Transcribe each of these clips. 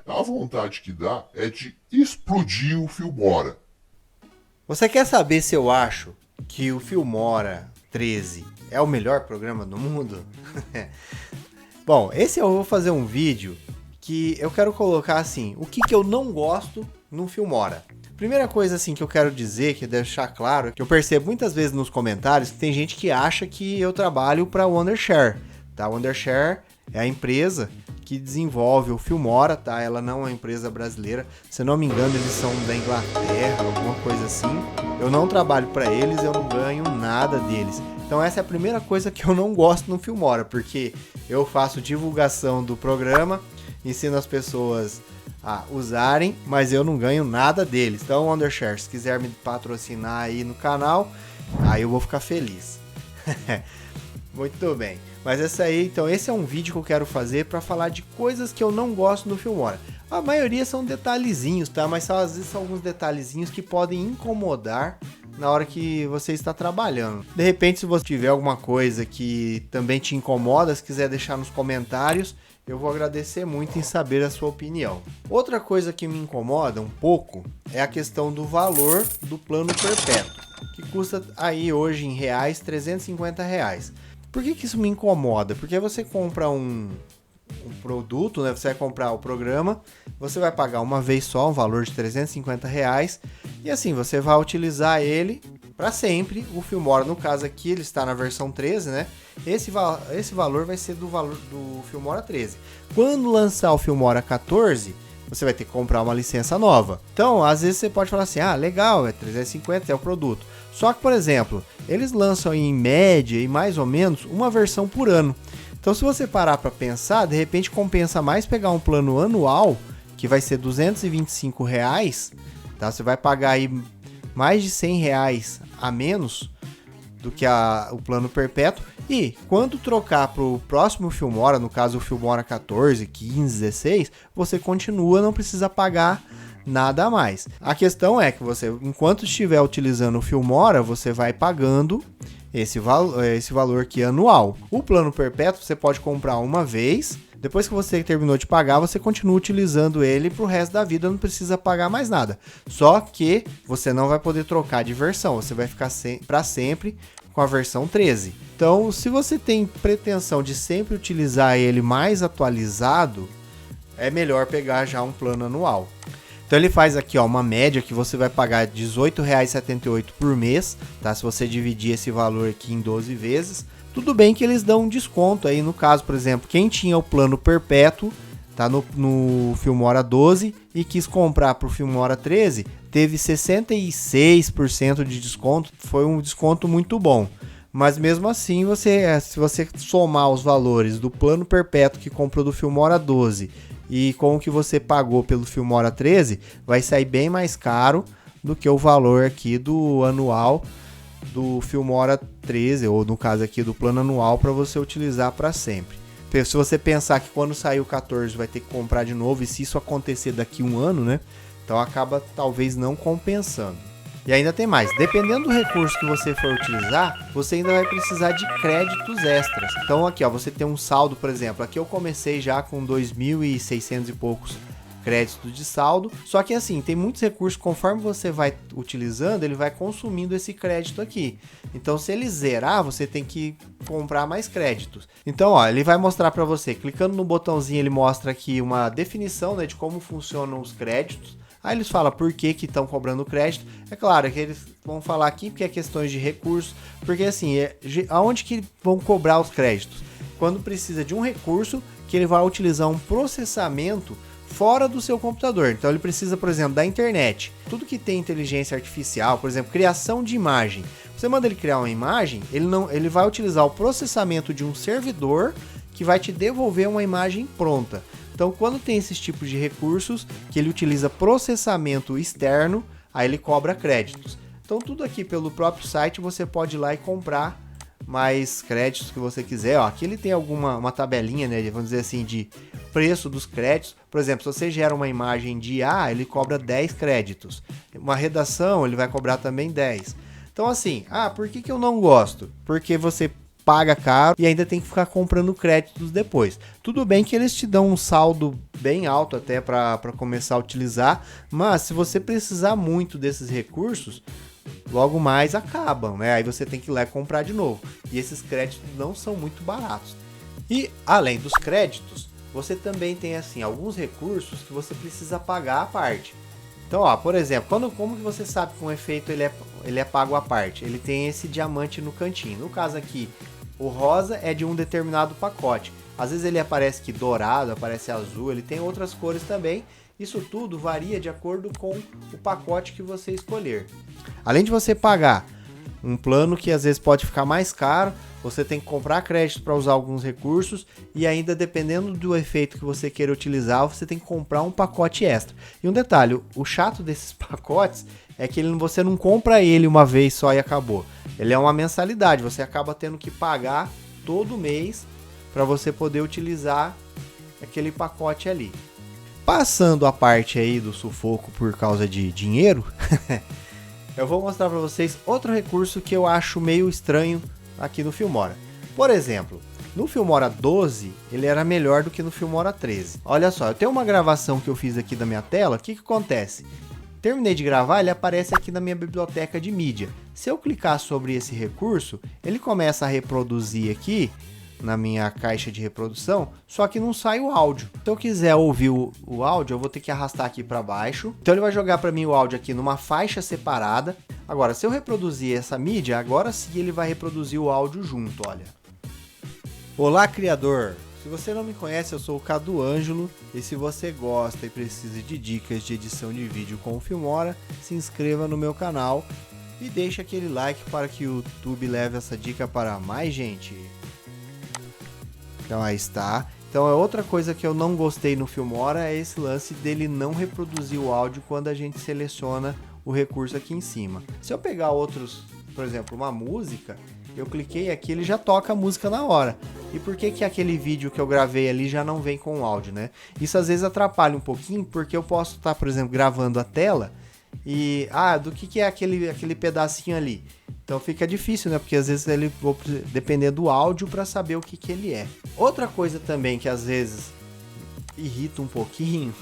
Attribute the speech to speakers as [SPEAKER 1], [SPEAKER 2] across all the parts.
[SPEAKER 1] A vontade que dá é de explodir o Filmora.
[SPEAKER 2] Você quer saber se eu acho que o Filmora 13 é o melhor programa do mundo? Bom, esse eu vou fazer um vídeo que eu quero colocar assim, o que eu não gosto no Filmora. Primeira coisa assim que eu quero dizer, que deixar claro, que eu percebo muitas vezes nos comentários que tem gente que acha que eu trabalho para a Wondershare, tá? A Wondershare é a empresa que desenvolve o Filmora, tá? Ela não é uma empresa brasileira, se não me engano eles são da Inglaterra, alguma coisa assim. Eu não trabalho para eles, eu não ganho nada deles. Então essa é a primeira coisa que eu não gosto no Filmora, porque eu faço divulgação do programa, ensino as pessoas a usarem, mas eu não ganho nada deles. Então, Wondershare, se quiser me patrocinar aí no canal, aí eu vou ficar feliz. Muito bem. Mas esse é um vídeo que eu quero fazer para falar de coisas que eu não gosto no Filmora. A maioria são detalhezinhos, tá? Mas às vezes são alguns detalhezinhos que podem incomodar na hora que você está trabalhando. De repente, se você tiver alguma coisa que também te incomoda, se quiser deixar nos comentários, eu vou agradecer muito em saber a sua opinião. Outra coisa que me incomoda um pouco é a questão do valor do plano perpétuo, que custa aí hoje em reais R$ 350. Por que isso me incomoda? Porque você compra um produto, né? Você vai comprar o programa, você vai pagar uma vez só um valor de R$ 350 e assim você vai utilizar ele para sempre. O Filmora, no caso aqui, ele está na versão 13, né? Esse valor vai ser do valor do Filmora 13. Quando lançar o Filmora 14, você vai ter que comprar uma licença nova. Então, às vezes você pode falar assim, legal, é 350, é o produto. Só que, por exemplo, eles lançam em média e mais ou menos uma versão por ano. Então, se você parar para pensar, de repente compensa mais pegar um plano anual, que vai ser R$ 225, tá? Você vai pagar aí mais de R$ 100 a menos do que o plano perpétuo. E quando trocar para o próximo Filmora, no caso o Filmora 14, 15, 16, você continua, não precisa pagar nada a mais. A questão é que você, enquanto estiver utilizando o Filmora, você vai pagando esse valor aqui anual. O plano perpétuo você pode comprar uma vez, depois que você terminou de pagar, você continua utilizando ele para o resto da vida, não precisa pagar mais nada. Só que você não vai poder trocar de versão, você vai ficar para sempre com a versão 13. Então, se você tem pretensão de sempre utilizar ele mais atualizado, é melhor pegar já um plano anual. Então ele faz aqui uma média que você vai pagar R$ 18,78 por mês, tá? Se você dividir esse valor aqui em 12 vezes. Tudo bem que eles dão um desconto aí, no caso, por exemplo, quem tinha o plano perpétuo, tá no Filmora 12 e quis comprar para o Filmora 13, teve 66% de desconto, foi um desconto muito bom. Mas mesmo assim, se você somar os valores do plano perpétuo que comprou do Filmora 12 e com o que você pagou pelo Filmora 13, vai sair bem mais caro do que o valor aqui do anual do Filmora 13, ou no caso aqui do plano anual, para você utilizar para sempre. Se você pensar que quando sair o 14 vai ter que comprar de novo, e se isso acontecer daqui um ano, né? Então acaba talvez não compensando. E ainda tem mais, dependendo do recurso que você for utilizar, você ainda vai precisar de créditos extras. Então aqui, você tem um saldo, por exemplo, aqui eu comecei já com 2.600 e poucos créditos de saldo, só que assim, tem muitos recursos, conforme você vai utilizando, ele vai consumindo esse crédito aqui. Então se ele zerar, você tem que comprar mais créditos. Então ele vai mostrar para você, clicando no botãozinho, ele mostra aqui uma definição, né, de como funcionam os créditos. Aí eles falam por que estão cobrando crédito. É claro que eles vão falar aqui porque é questões de recursos, porque assim, aonde que vão cobrar os créditos? Quando precisa de um recurso que ele vai utilizar um processamento fora do seu computador. Então ele precisa, por exemplo, da internet. Tudo que tem inteligência artificial, por exemplo, criação de imagem. Você manda ele criar uma imagem, ele vai utilizar o processamento de um servidor que vai te devolver uma imagem pronta. Então, quando tem esses tipos de recursos, que ele utiliza processamento externo, aí ele cobra créditos. Então, tudo aqui pelo próprio site, você pode ir lá e comprar mais créditos que você quiser. Aqui ele tem uma tabelinha, né, vamos dizer assim, de preço dos créditos. Por exemplo, se você gera uma imagem de IA, ele cobra 10 créditos. Uma redação, ele vai cobrar também 10. Então, assim, por que eu não gosto? Porque você paga caro e ainda tem que ficar comprando créditos depois. Tudo bem que eles te dão um saldo bem alto até para começar a utilizar, mas se você precisar muito desses recursos, logo mais acabam, né? Aí você tem que ir lá comprar de novo. E esses créditos não são muito baratos. E além dos créditos, você também tem assim alguns recursos que você precisa pagar à parte. Então, ó, por exemplo, como que você sabe que um efeito ele é pago à parte? Ele tem esse diamante no cantinho. No caso aqui, o rosa é de um determinado pacote. Às vezes ele aparece aqui dourado, aparece azul, ele tem outras cores também. Isso tudo varia de acordo com o pacote que você escolher. Além de você pagar um plano que às vezes pode ficar mais caro, você tem que comprar crédito para usar alguns recursos e ainda dependendo do efeito que você queira utilizar, você tem que comprar um pacote extra. E um detalhe, o chato desses pacotes é que você não compra ele uma vez só e acabou. Ele é uma mensalidade, você acaba tendo que pagar todo mês para você poder utilizar aquele pacote ali. Passando a parte aí do sufoco por causa de dinheiro, eu vou mostrar para vocês outro recurso que eu acho meio estranho aqui no Filmora. Por exemplo, no Filmora 12, ele era melhor do que no Filmora 13. Olha só, eu tenho uma gravação que eu fiz aqui da minha tela, o que acontece? Terminei de gravar, ele aparece aqui na minha biblioteca de mídia. Se eu clicar sobre esse recurso, ele começa a reproduzir aqui na minha caixa de reprodução, só que não sai o áudio. Se eu quiser ouvir o áudio, eu vou ter que arrastar aqui para baixo. Então ele vai jogar para mim o áudio aqui numa faixa separada. Agora, se eu reproduzir essa mídia, agora sim ele vai reproduzir o áudio junto, olha. Olá, criador! Se você não me conhece, eu sou o Cadu Ângelo, e se você gosta e precisa de dicas de edição de vídeo com o Filmora, se inscreva no meu canal e deixe aquele like para que o YouTube leve essa dica para mais gente. Então aí está. Então é outra coisa que eu não gostei no Filmora, é esse lance dele não reproduzir o áudio quando a gente seleciona o recurso aqui em cima. Se eu pegar outros, por exemplo, uma música, eu cliquei aqui, ele já toca a música na hora. E por que aquele vídeo que eu gravei ali já não vem com o áudio, né? Isso às vezes atrapalha um pouquinho, porque eu posso estar, por exemplo, gravando a tela e... do que é aquele pedacinho ali? Então fica difícil, né? Porque às vezes ele vou depender do áudio para saber o que ele é. Outra coisa também que às vezes irrita um pouquinho...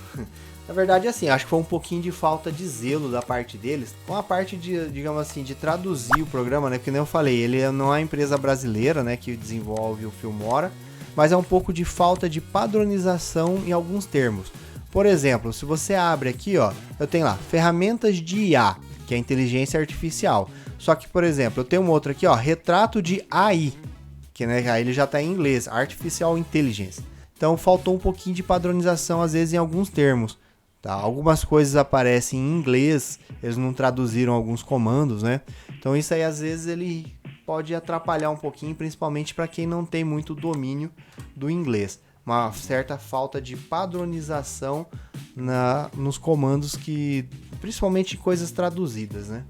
[SPEAKER 2] Na verdade, assim, acho que foi um pouquinho de falta de zelo da parte deles, com a parte de, digamos assim, de traduzir o programa, né? Que nem eu falei, ele não é uma empresa brasileira, né, que desenvolve o Filmora, mas é um pouco de falta de padronização em alguns termos. Por exemplo, se você abre aqui, ó, eu tenho lá, ferramentas de IA, que é inteligência artificial. Só que, por exemplo, eu tenho um outro aqui, ó, retrato de AI, que né, aí ele já está em inglês, Artificial Intelligence. Então faltou um pouquinho de padronização, às vezes, em alguns termos. Tá? Algumas coisas aparecem em inglês, eles não traduziram alguns comandos, né? Então isso aí às vezes ele pode atrapalhar um pouquinho, principalmente para quem não tem muito domínio do inglês. Uma certa falta de padronização nos comandos que, principalmente coisas traduzidas, né?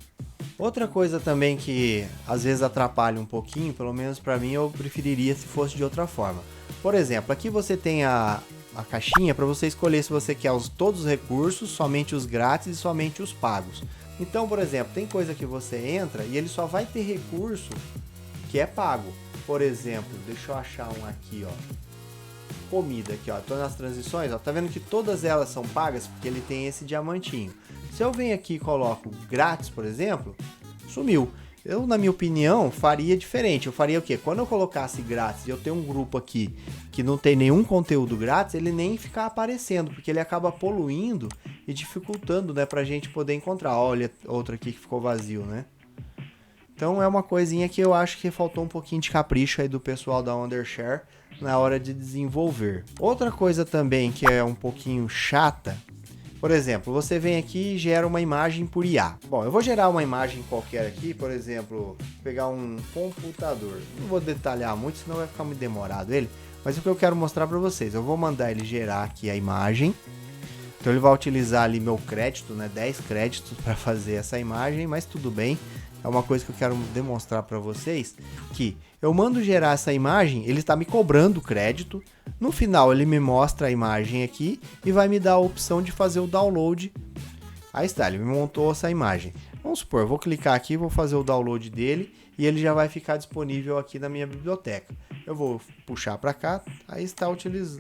[SPEAKER 2] Outra coisa também que às vezes atrapalha um pouquinho, pelo menos para mim eu preferiria se fosse de outra forma. Por exemplo, aqui você tem a caixinha para você escolher se você quer todos os recursos, somente os grátis e somente os pagos. Então, por exemplo, tem coisa que você entra e ele só vai ter recurso que é pago. Por exemplo, deixa eu achar um aqui, ó. Comida aqui, ó. Tô nas transições, ó. Tá vendo que todas elas são pagas porque ele tem esse diamantinho. Se eu venho aqui e coloco grátis, por exemplo, sumiu. Eu, na minha opinião, faria diferente. Eu faria o quê? Quando eu colocasse grátis e eu tenho um grupo aqui que não tem nenhum conteúdo grátis, ele nem fica aparecendo, porque ele acaba poluindo e dificultando, né, pra gente poder encontrar. Olha, outro aqui que ficou vazio, né? Então é uma coisinha que eu acho que faltou um pouquinho de capricho aí do pessoal da Wondershare na hora de desenvolver. Outra coisa também que é um pouquinho chata, por exemplo, você vem aqui e gera uma imagem por IA. Bom, eu vou gerar uma imagem qualquer aqui, por exemplo, pegar um computador. Não vou detalhar muito, senão vai ficar muito demorado ele. Mas o que eu quero mostrar para vocês, eu vou mandar ele gerar aqui a imagem. Então ele vai utilizar ali meu crédito, né, 10 créditos para fazer essa imagem, mas tudo bem. É uma coisa que eu quero demonstrar para vocês, que eu mando gerar essa imagem, ele está me cobrando crédito. No final ele me mostra a imagem aqui e vai me dar a opção de fazer o download. Aí está, ele me montou essa imagem. Vamos supor, eu vou clicar aqui, vou fazer o download dele e ele já vai ficar disponível aqui na minha biblioteca. Eu vou puxar para cá, aí está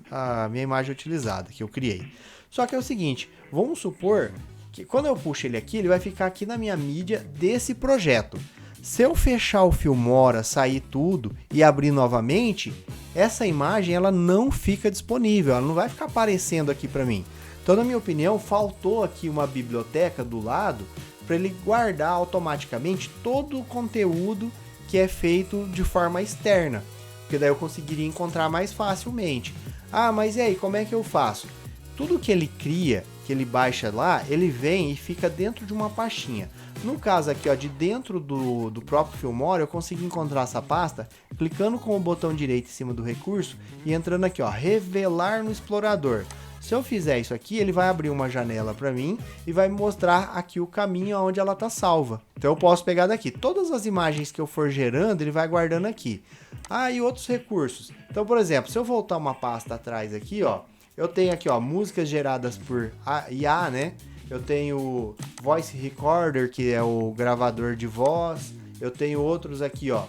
[SPEAKER 2] a minha imagem utilizada que eu criei. Só que é o seguinte, vamos supor que quando eu puxo ele aqui, ele vai ficar aqui na minha mídia desse projeto. Se eu fechar o Filmora, sair tudo e abrir novamente, essa imagem ela não fica disponível, ela não vai ficar aparecendo aqui para mim. Então, na minha opinião, faltou aqui uma biblioteca do lado para ele guardar automaticamente todo o conteúdo que é feito de forma externa, porque daí eu conseguiria encontrar mais facilmente. Ah, mas e aí, como é que eu faço? Tudo que ele cria, que ele baixa lá, ele vem e fica dentro de uma pastinha. No caso aqui, ó, de dentro do próprio Filmora, eu consigo encontrar essa pasta clicando com o botão direito em cima do recurso e entrando aqui, ó, revelar no explorador. Se eu fizer isso aqui, ele vai abrir uma janela para mim e vai me mostrar aqui o caminho onde ela está salva. Então eu posso pegar daqui. Todas as imagens que eu for gerando, ele vai guardando aqui. Ah, e outros recursos. Então, por exemplo, se eu voltar uma pasta atrás aqui, ó, eu tenho aqui, ó, músicas geradas por IA, né? Eu tenho Voice Recorder, que é o gravador de voz. Eu tenho outros aqui, ó,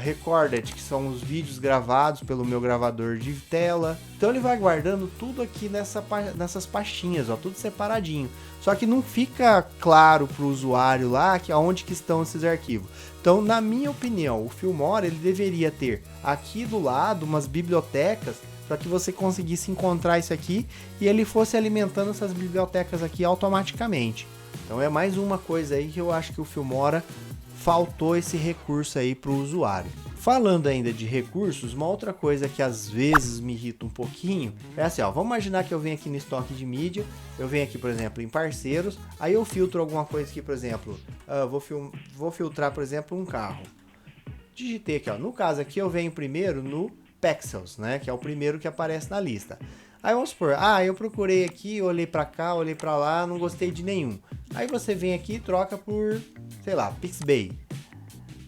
[SPEAKER 2] Recorded, que são os vídeos gravados pelo meu gravador de tela. Então ele vai guardando tudo aqui nessas pastinhas, ó, tudo separadinho. Só que não fica claro para o usuário lá que aonde que estão esses arquivos. Então, na minha opinião, o Filmora ele deveria ter aqui do lado umas bibliotecas para que você conseguisse encontrar isso aqui e ele fosse alimentando essas bibliotecas aqui automaticamente. Então é mais uma coisa aí que eu acho que o Filmora faltou esse recurso aí para o usuário. Falando ainda de recursos, uma outra coisa que às vezes me irrita um pouquinho é assim, ó, vamos imaginar que eu venho aqui no estoque de mídia, eu venho aqui, por exemplo, em parceiros, aí eu filtro alguma coisa aqui, por exemplo, vou filtrar, por exemplo, um carro. Digitei aqui, ó, no caso aqui eu venho primeiro no Pexels, né, que é o primeiro que aparece na lista. Aí vamos supor, eu procurei aqui, olhei para cá, olhei para lá, não gostei de nenhum. Aí você vem aqui e troca por, sei lá, Pixabay.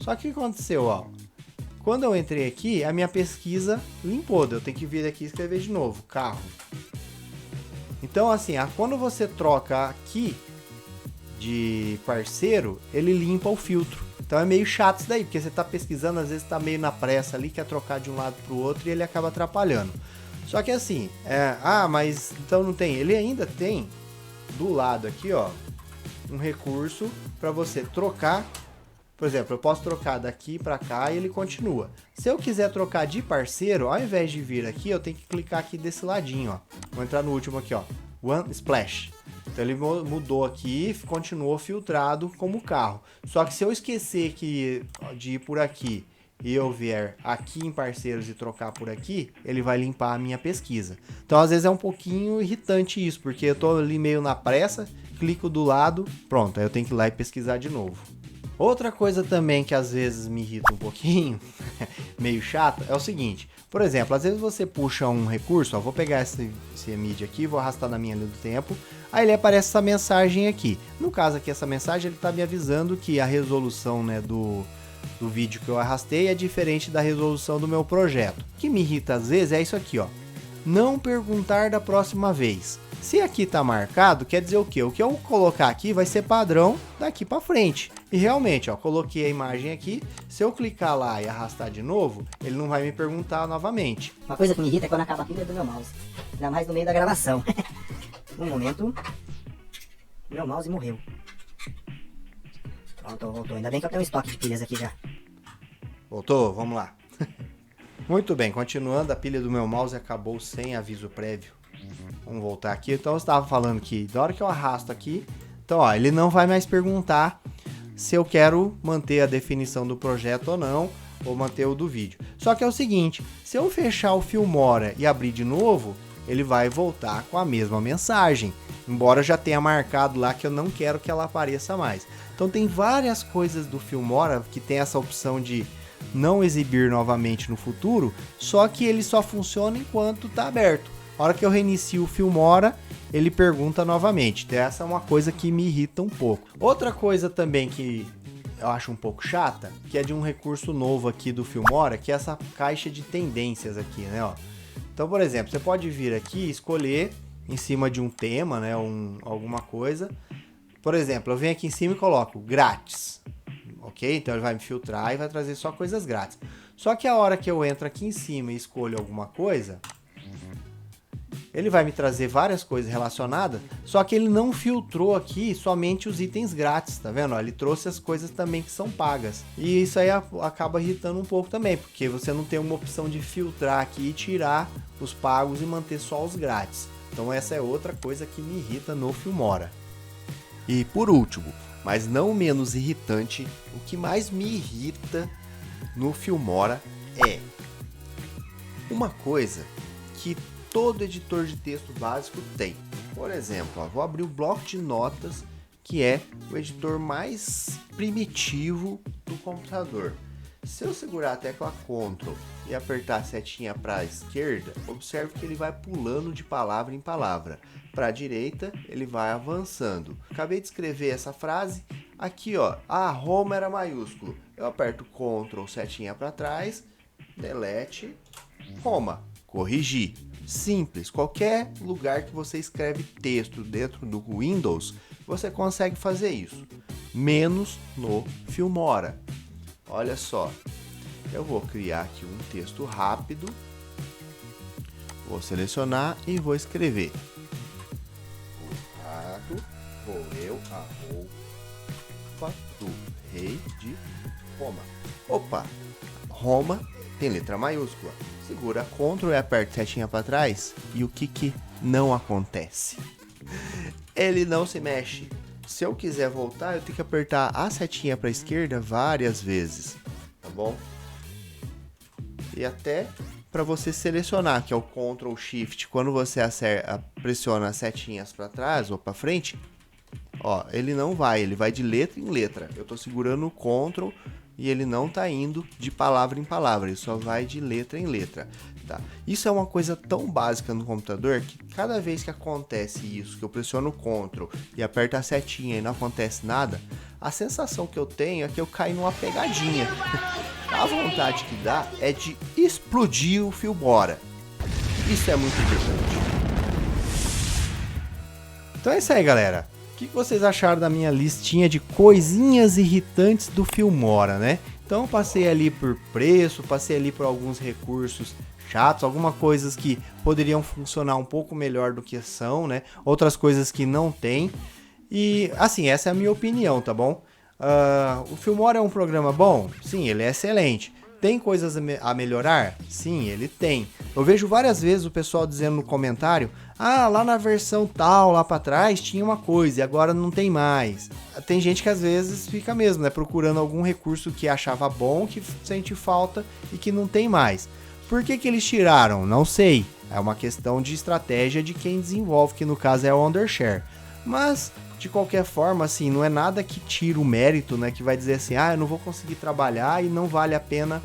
[SPEAKER 2] Só que o que aconteceu, ó? Quando eu entrei aqui, a minha pesquisa limpou, eu tenho que vir aqui e escrever de novo, carro. Então assim, quando você troca aqui de parceiro, ele limpa o filtro. Então é meio chato isso daí, porque você está pesquisando, às vezes está meio na pressa ali, quer trocar de um lado para o outro e ele acaba atrapalhando. Só que assim, mas então não tem, ele ainda tem do lado aqui, ó, um recurso para você trocar. Por exemplo, eu posso trocar daqui para cá e ele continua. Se eu quiser trocar de parceiro, ao invés de vir aqui, eu tenho que clicar aqui desse ladinho, ó. Vou entrar no último aqui, ó, One Splash. Então ele mudou aqui, continuou filtrado como carro. Só que se eu esquecer de ir por aqui e eu vier aqui em parceiros e trocar por aqui, ele vai limpar a minha pesquisa. Então às vezes é um pouquinho irritante isso, porque eu tô ali meio na pressa, clico do lado, pronto, aí eu tenho que ir lá e pesquisar de novo. Outra coisa também que às vezes me irrita um pouquinho, meio chato, é o seguinte. Por exemplo, às vezes você puxa um recurso, ó, vou pegar esse mídia aqui, vou arrastar na minha linha do tempo, aí ele aparece essa mensagem aqui. No caso aqui, essa mensagem ele está me avisando que a resolução, né, do vídeo que eu arrastei é diferente da resolução do meu projeto. O que me irrita às vezes é isso aqui, ó. Não perguntar da próxima vez. Se aqui tá marcado, quer dizer o quê? O que eu colocar aqui vai ser padrão daqui para frente. E realmente, ó, coloquei a imagem aqui. Se eu clicar lá e arrastar de novo, ele não vai me perguntar novamente.
[SPEAKER 3] Uma coisa que me irrita é quando acaba a pilha do meu mouse. Ainda mais no meio da gravação. No momento, meu mouse morreu. Pronto, voltou. Ainda bem que eu tenho um estoque de pilhas aqui já.
[SPEAKER 2] Voltou? Vamos lá. Muito bem, continuando, a pilha do meu mouse acabou sem aviso prévio. Vamos voltar aqui. Então eu estava falando que da hora que eu arrasto aqui, então ó, ele não vai mais perguntar se eu quero manter a definição do projeto ou não, ou manter o do vídeo. Só que é o seguinte, se eu fechar o Filmora e abrir de novo, ele vai voltar com a mesma mensagem, embora já tenha marcado lá que eu não quero que ela apareça mais. Então tem várias coisas do Filmora que tem essa opção de não exibir novamente no futuro, só que ele só funciona enquanto está aberto. A hora que eu reinicio o Filmora, ele pergunta novamente. Então essa é uma coisa que me irrita um pouco. Outra coisa também que eu acho um pouco chata, que é de um recurso novo aqui do Filmora, que é essa caixa de tendências aqui, né, ó. Então, por exemplo, você pode vir aqui e escolher em cima de um tema, né, alguma coisa. Por exemplo, eu venho aqui em cima e coloco grátis. Ok? Então ele vai me filtrar e vai trazer só coisas grátis. Só que a hora que eu entro aqui em cima e escolho alguma coisa, ele vai me trazer várias coisas relacionadas, só que ele não filtrou aqui somente os itens grátis, tá vendo? Ele trouxe as coisas também que são pagas. E isso aí acaba irritando um pouco também, porque você não tem uma opção de filtrar aqui e tirar os pagos e manter só os grátis. Então essa é outra coisa que me irrita no Filmora. E por último, mas não menos irritante, o que mais me irrita no Filmora é uma coisa que todo editor de texto básico tem. Por exemplo, vou abrir o bloco de notas, que é o editor mais primitivo do computador. Se eu segurar a tecla Ctrl e apertar a setinha para a esquerda, observe que ele vai pulando de palavra em palavra. Para a direita, ele vai avançando. Acabei de escrever essa frase. Aqui, ó, Roma era maiúsculo. Eu aperto Ctrl, setinha para trás, delete, Roma, corrigir. Simples, qualquer lugar que você escreve texto dentro do Windows, você consegue fazer isso, menos no Filmora. Olha só, eu vou criar aqui um texto rápido, vou selecionar e vou escrever. O rato roeu a roupa do rei de Roma. Opa, Roma tem letra maiúscula. Segura Ctrl e aperta setinha para trás e o que não acontece? Ele não se mexe. Se eu quiser voltar, eu tenho que apertar a setinha para a esquerda várias vezes, tá bom? E até para você selecionar, que é o Ctrl Shift, quando você pressiona as setinhas para trás ou para frente, ó, ele não vai, ele vai de letra em letra. Eu estou segurando o Ctrl e ele não está indo de palavra em palavra, ele só vai de letra em letra. Tá? Isso é uma coisa tão básica no computador que cada vez que acontece isso, que eu pressiono o Ctrl e aperto a setinha e não acontece nada, a sensação que eu tenho é que eu caio numa pegadinha. A vontade que dá é de explodir o Filmora. Isso é muito importante. Então é isso aí, galera. O que vocês acharam da minha listinha de coisinhas irritantes do Filmora, né? Então eu passei ali por preço, passei ali por alguns recursos chatos, algumas coisas que poderiam funcionar um pouco melhor do que são, né? Outras coisas que não tem. E assim, essa é a minha opinião, tá bom? O Filmora é um programa bom? Sim, ele é excelente. Tem coisas a melhorar? Sim, ele tem. Eu vejo várias vezes o pessoal dizendo no comentário: lá na versão tal, lá para trás, tinha uma coisa e agora não tem mais. Tem gente que às vezes fica mesmo, né, procurando algum recurso que achava bom, que sente falta e que não tem mais. Por que eles tiraram? Não sei. É uma questão de estratégia de quem desenvolve, que no caso é o Wondershare. Mas, de qualquer forma, assim, não é nada que tira o mérito, né? Que vai dizer assim, eu não vou conseguir trabalhar e não vale a pena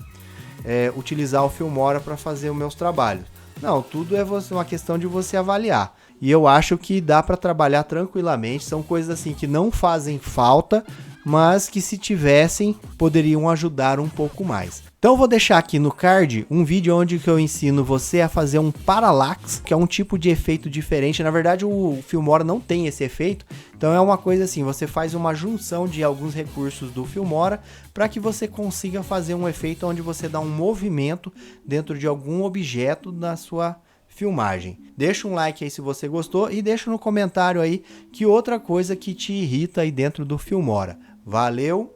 [SPEAKER 2] utilizar o Filmora para fazer os meus trabalhos. Não, tudo é uma questão de você avaliar. E eu acho que dá para trabalhar tranquilamente. São coisas assim que não fazem falta, mas que se tivessem, poderiam ajudar um pouco mais. Então eu vou deixar aqui no card um vídeo onde eu ensino você a fazer um parallax, que é um tipo de efeito diferente. Na verdade o Filmora não tem esse efeito, então é uma coisa assim, você faz uma junção de alguns recursos do Filmora para que você consiga fazer um efeito onde você dá um movimento dentro de algum objeto da sua filmagem. Deixa um like aí se você gostou e deixa no comentário aí que outra coisa que te irrita aí dentro do Filmora. Valeu!